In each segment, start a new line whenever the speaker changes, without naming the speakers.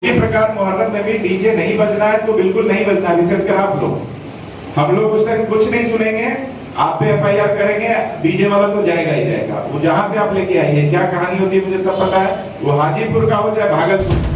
इसी प्रकार मुहर्रम में भी डीजे नहीं बजना है तो बिल्कुल नहीं बजना है, विशेषकर आप लोग। हम लोग उस टाइम कुछ नहीं सुनेंगे, आप पे एफआईआर करेंगे, डीजे वाला तो जाएगा ही जाएगा। वो जहां से आप लेके आइए, क्या कहानी होती है मुझे सब पता है, वो हाजीपुर का हो चाहे भागलपुर।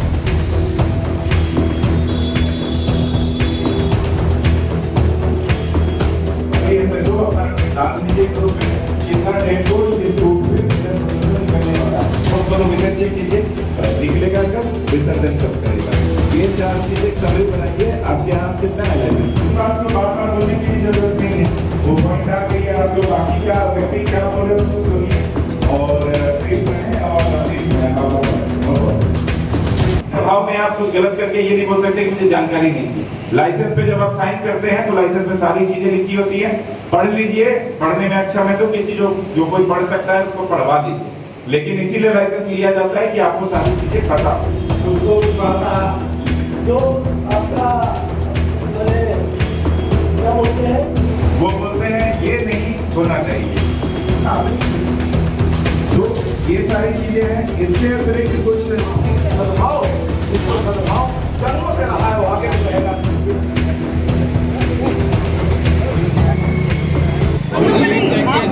निकलेगा कब, विसर्जन कब करेगा, ये चार चीजें कभी बनाइए। आपके यहाँ कितना है, बात को बार बार बोलने की जरूरत नहीं है। वो पॉइंट आ गई है, आप लोग बाकी क्या व्यक्ति क्या बोल रहे हो सुनिए और भाव में आप कुछ गलत करके ये नहीं बोल सकते कि मुझे जानकारी नहीं थी। लाइसेंस पे जब आप साइन करते हैं तो लाइसेंस में सारी चीजें लिखी होती है, पढ़ लीजिए। पढ़ने में अच्छा मैं तो किसी जो कोई पढ़ सकता है उसको पढ़वा दीजिए, लेकिन इसीलिए लाइसेंस लिया जाता है कि आपको सारी चीजें पता हो।
तो जो आपका क्या बोलते हैं,
वो बोलते हैं ये नहीं होना चाहिए। तो ये सारी चीजें हैं, इसके अतिरिक्त कुछ
बदलाव जन्मों से रहा है, वो आगे भी रहेगा।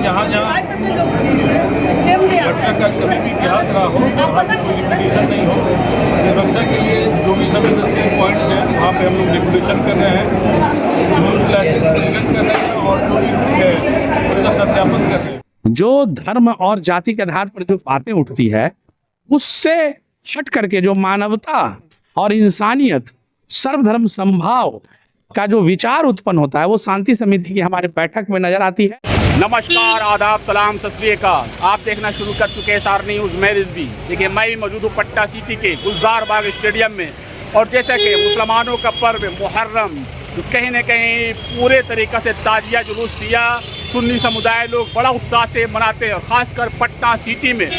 जहाँ जहाँ घटना का कभी भी इतिहास रहा हो, वहाँ पे कोई रिपीटेशन नहीं हो, सुरक्षा के लिए जो भी संवेदनशील पॉइंट है वहाँ पे हम लोग रिपीटेशन कर रहे हैं, रूल्स लाइसेंस कर रहे हैं और जो भी है उसका सत्यापन कर रहे हैं।
जो धर्म और जाति के आधार पर जो बातें उठती है, उससे हट करके जो मानवता और इंसानियत, सर्वधर्म समभाव का जो विचार उत्पन्न होता है, वो शांति समिति की हमारे बैठक में नजर आती है।
नमस्कार, आदाब, सलाम, सत श्री अकाल। आप देखना शुरू कर चुके हैं SR न्यूज़, मैं रिजवी। देखिए, मैं भी मौजूद हूँ पटना सिटी के गुलजार बाग स्टेडियम में, और जैसा कि मुसलमानों का पर्व मुहर्रम जो कहीं न कहीं पूरे तरीक़े से ताजिया जुलूस किया, सुन्नी समुदाय लोग बड़ा उत्साह से मनाते हैं, और ख़ासकर पटना सिटी में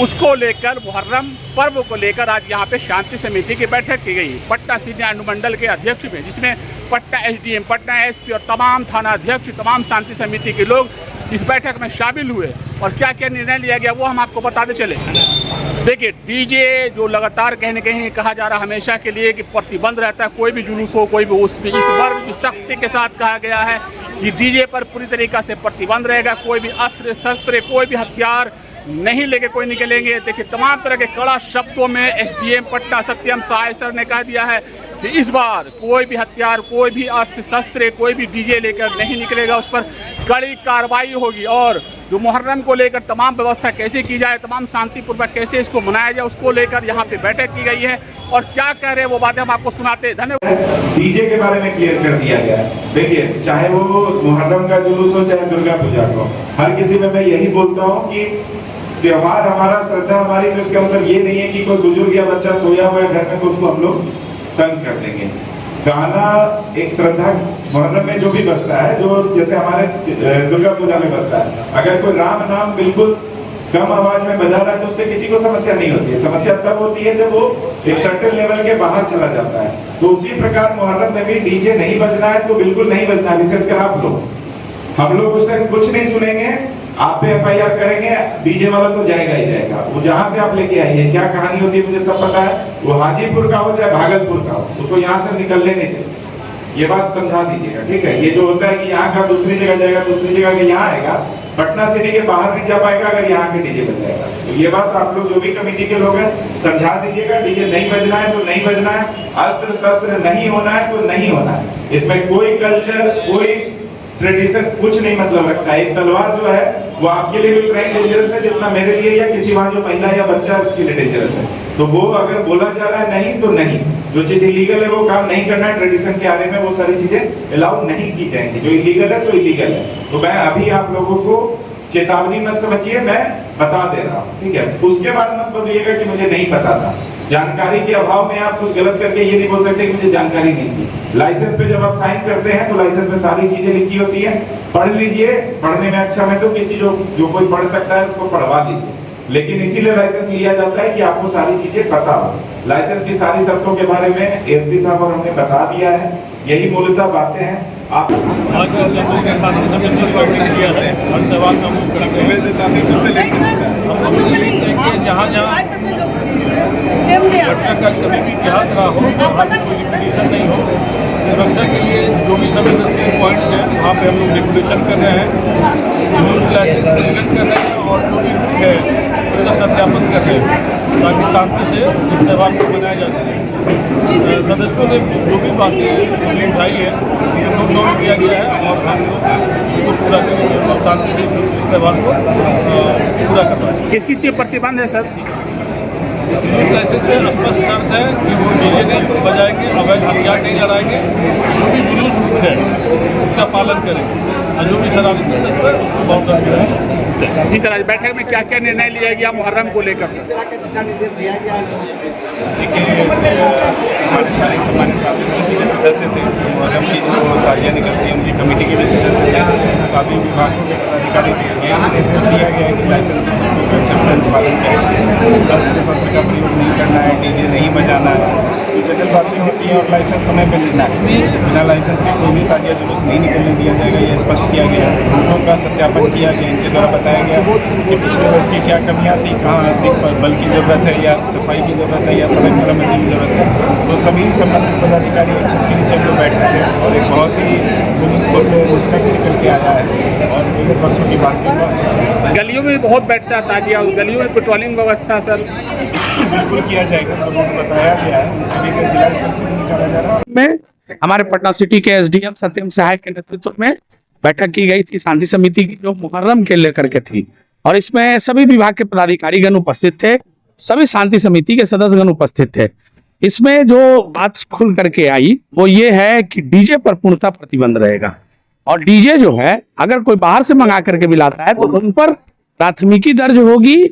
उसको लेकर मुहर्रम पर्व को लेकर आज यहाँ पे शांति समिति की बैठक की गई पटना सिटी अनुमंडल के अध्यक्ष में, जिसमें पटना SDM, पटना SP और तमाम थाना अध्यक्ष, तमाम शांति समिति के लोग इस बैठक में शामिल हुए। और क्या क्या निर्णय लिया गया वो हम आपको बताते चले। देखिए, डीजे जो लगातार कहीं न कहीं कहा जा रहा हमेशा के लिए कि प्रतिबंध रहता है, कोई भी जुलूस हो, कोई भी उस इस बार भी सख्ती के साथ कहा गया है कि डीजे पर पूरी तरीक़ा से प्रतिबंध रहेगा। कोई भी अस्त्र शस्त्र, कोई भी हथियार नहीं लेके कोई निकलेंगे। देखिए, तमाम तरह के कड़ा शब्दों में SDM पटना सत्यम साय सर ने कह दिया है कि इस बार कोई भी हथियार, कोई भी अस्त्र शस्त्र, कोई भी डीजे लेकर नहीं निकलेगा, उस पर कड़ी कार्रवाई होगी। और जो मुहर्रम को लेकर तमाम व्यवस्था कैसे की जाए, तमाम शांतिपूर्वक कैसे इसको मनाया जाए, उसको लेकर यहाँ पे बैठक की गई है। और क्या कह रहे हैं वो बातें हम आपको सुनाते हैं। धन्यवाद।
डीजे के बारे में क्लियर कर दिया गया है। देखिए, चाहे वो मुहर्रम का जुलूस हो चाहे दुर्गा पूजा को, हर किसी में मैं यही बोलता हूँ कि त्योहार हमारा, श्रद्धा हमारी, तो इसका मतलब ये नहीं है कि कोई बुजुर्ग या बच्चा सोया हुआ है घर में तो उसको हम लोग तंग कर देंगे। गाना एक श्रद्धा मुहर्रम में जो भी बजता है, जो जैसे हमारे दुर्गा पूजा में बजता है, अगर कोई राम नाम बिल्कुल कम आवाज में बजा रहा है तो उससे किसी को समस्या नहीं होती है। समस्या तब होती है जब वो एक सर्टेन लेवल के बाहर चला जाता है। तो उसी प्रकार मुहर्रम में भी डीजे नहीं बजना है तो बिल्कुल नहीं बजना है, विशेषकर आप लोग। हम लोग उस टाइम कुछ नहीं सुनेंगे, आप पे एफआईआर करेंगे, डीजे वाला तो जाएगा ही जाएगा। वो जहां से आप लेके आइए, क्या कहानी होती है मुझे सब पता है, वो हाजीपुर का हो चाहे भागलपुर का हो, उसको यहाँ से निकलने नहीं देते। ये बात समझा दीजिएगा, ठीक है। ये जो होता है कि यहाँ का दूसरी जगह जाएगा, दूसरी जगह के यहाँ आएगा, पटना सिटी के बाहर नहीं जा पाएगा अगर यहाँ के डीजे बज जाएगा। तो ये बात आप लोग जो भी कमेटी के लोग हैं समझा दीजिएगा। डीजे नहीं बजना है तो नहीं बजना है, अस्त्र शस्त्र नहीं होना है तो नहीं होना है। इसमें कोई कल्चर, कोई ट्रेडिशन कुछ नहीं मतलब रखता है। एक तलवार जो है वो आपके लिए भी उतना डेंजरस है जितना मेरे लिए या किसी वहां जो महिला या बच्चा है उसके लिए डेंजरस है। तो वो अगर बोला जा रहा है नहीं तो नहीं, जो चीज इलीगल है वो काम नहीं करना है। ट्रेडिशन के आने में वो सारी चीजें अलाउ नहीं की जाएंगी, जो इलीगल है सो इलीगल है। तो मैं अभी आप लोगों को चेतावनी मत समझिए, मैं बता दे रहा हूँ, ठीक है। उसके बाद मत बोलिएगा कि मुझे नहीं पता था। जानकारी के अभाव में आप कुछ गलत करके ये नहीं बोल सकते कि मुझे जानकारी नहीं थी। लाइसेंस पे जब आप साइन करते हैं तो लाइसेंस में सारी चीजें लिखी होती है, पढ़ लीजिए। पढ़ने में अच्छा मैं तो किसी जो कोई पढ़ सकता है उसको पढ़वा दीजिए, लेकिन इसीलिए लाइसेंस लिया जाता है कि आपको सारी चीजें पता हो। लाइसेंस की सारी शर्तों के बारे में SP साहब और हमने बता दिया है। यही मूलतः बातें हैं। आप
आज के साथ समिति को किया है, धन्यवाद का मुख्य जहाँ जहाँ घटना का कभी भी इतिहास रहा हो, वहाँ पे कोई रिपीटेशन नहीं हो, सुरक्षा के लिए जो भी संवेदनशील पॉइंट है वहाँ पे हम लोग रेगुलेशन कर रहे हैं, रूल्स लाइसेंस प्रिवेंट कर रहे हैं और जो भी है उसका सत्यापन कर रहे हैं ताकि शांति से इस त्यौहार को मनाया जा सके। सदस्यों ने जो भी बातें उठाई है ये नोट डाउन किया गया है और हम लोग इसको पूरा करेंगे और शांति से इस त्यौहार को पूरा करवाएंगे।
किस किस चीज़ प्रतिबंध है सर?
रूल्स लाइसेंस में स्पष्ट शर्त है कि वो डीजे नहीं बजाएंगे, अवैध हथियार नहीं लड़ाएंगे, जो भी जुलूस है उसका पालन करेंगे और जो भी शरारत है उसको बहुत करेंगे।
जी सर, आज बैठक में क्या क्या निर्णय लिया गया मुहर्रम को लेकर?
देखिए, हमारे सारे सामान्य साथी समिति के सदस्य थे, मुहर्रम की जो ताजियाँ निकलती हैं उनकी कमेटी के भी सदस्य थे, सभी विभागों के पदाधिकारी थे। यह निर्देश दिया गया है कि लाइसेंस के शर्तों का अच्छे से अनुपालन करें, अस्त्र शस्त्र का प्रयोग नहीं करना है, डीजे नहीं बजाना है, जो जनरल बातें होती हैं और लाइसेंस समय पर लेना है। बिना लाइसेंस के कोई भी ताजिया जुलूस नहीं निकलने दिया जाएगा, यह स्पष्ट किया गया है। रूटों का सत्यापन किया गया, इनके द्वारा बताया गया कि पिछले वर्ष की क्या कमियाँ थी, कहाँ अधिक बल की ज़रूरत है या सफाई की ज़रूरत है या सड़क मरम्मती की ज़रूरत है। तो सभी संबंधित पदाधिकारी एक छत के नीचे हम लोग बैठे थे और एक बहुत ही मीनिंगफुल निष्कर्ष निकल के आया है और विगत वर्षों की बात को अच्छे से
गलियों में बहुत बैठता है ताजिया, उस गलियों में पेट्रोलिंग व्यवस्था सर
बिल्कुल किया जाएगा। तो रूट बताया गया है, उन सभी का जिला स्तर से भी निकाला जा रहा है।
में हमारे पटना सिटी के एसडीएम सत्यम सहाय के नेतृत्व में बैठक की गई थी शांति समिति की, जो मुहर्रम के लेकर के थी और इसमें सभी विभाग के पदाधिकारीगण उपस्थित थे, सभी शांति समिति के सदस्यगण उपस्थित थे। इसमें जो बात खुल करके आई वो ये है कि डीजे पर पूर्णतः प्रतिबंध रहेगा और डीजे जो है अगर कोई बाहर से मंगा करके भी लाता है तो उन पर प्राथमिकी दर्ज होगी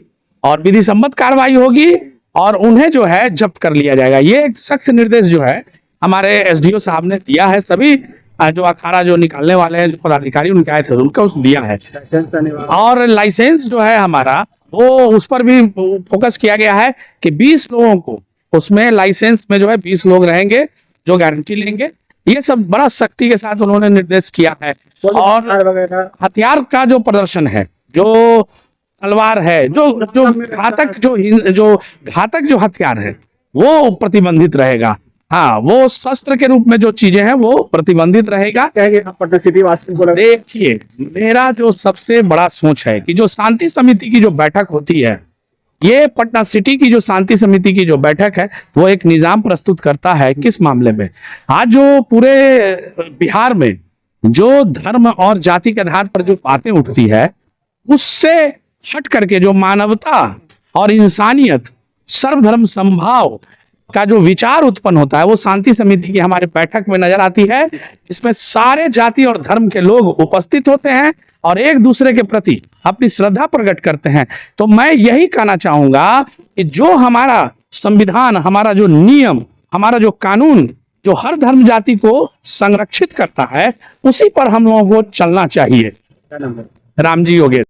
और विधि सम्मत कार्रवाई होगी और उन्हें जो है जब्त कर लिया जाएगा। ये एक सख्त निर्देश जो है हमारे एसडीओ साहब ने दिया है, सभी जो अखाड़ा जो निकालने वाले हैं, जो पदाधिकारी उनके आए थे उनको दिया है। और लाइसेंस जो है हमारा वो उस पर भी फोकस किया गया है कि 20 लोगों को उसमें लाइसेंस में जो है 20 लोग रहेंगे जो गारंटी लेंगे। ये सब बड़ा सख्ती के साथ उन्होंने निर्देश किया है। और हथियार का जो प्रदर्शन है, जो तलवार है, जो घातक जो हथियार है वो प्रतिबंधित रहेगा। हाँ, वो शस्त्र के रूप में जो चीजें हैं वो प्रतिबंधित रहेगा।
पटना सिटी वासियों को
देखिए, मेरा जो सबसे बड़ा सोच है कि जो शांति समिति की जो बैठक होती है, ये पटना सिटी की जो शांति समिति की जो बैठक है वो एक निजाम प्रस्तुत करता है। किस मामले में? आज जो पूरे बिहार में जो धर्म और जाति के आधार पर जो बातें उठती है उससे हट करके जो मानवता और इंसानियत, सर्वधर्म समभाव का जो विचार उत्पन्न होता है वो शांति समिति की हमारे बैठक में नजर आती है। इसमें सारे जाति और धर्म के लोग उपस्थित होते हैं और एक दूसरे के प्रति अपनी श्रद्धा प्रकट करते हैं। तो मैं यही कहना चाहूंगा कि जो हमारा संविधान, हमारा जो नियम, हमारा जो कानून जो हर धर्म जाति को संरक्षित करता है उसी पर हम लोगों को चलना चाहिए। राम जी योगेश।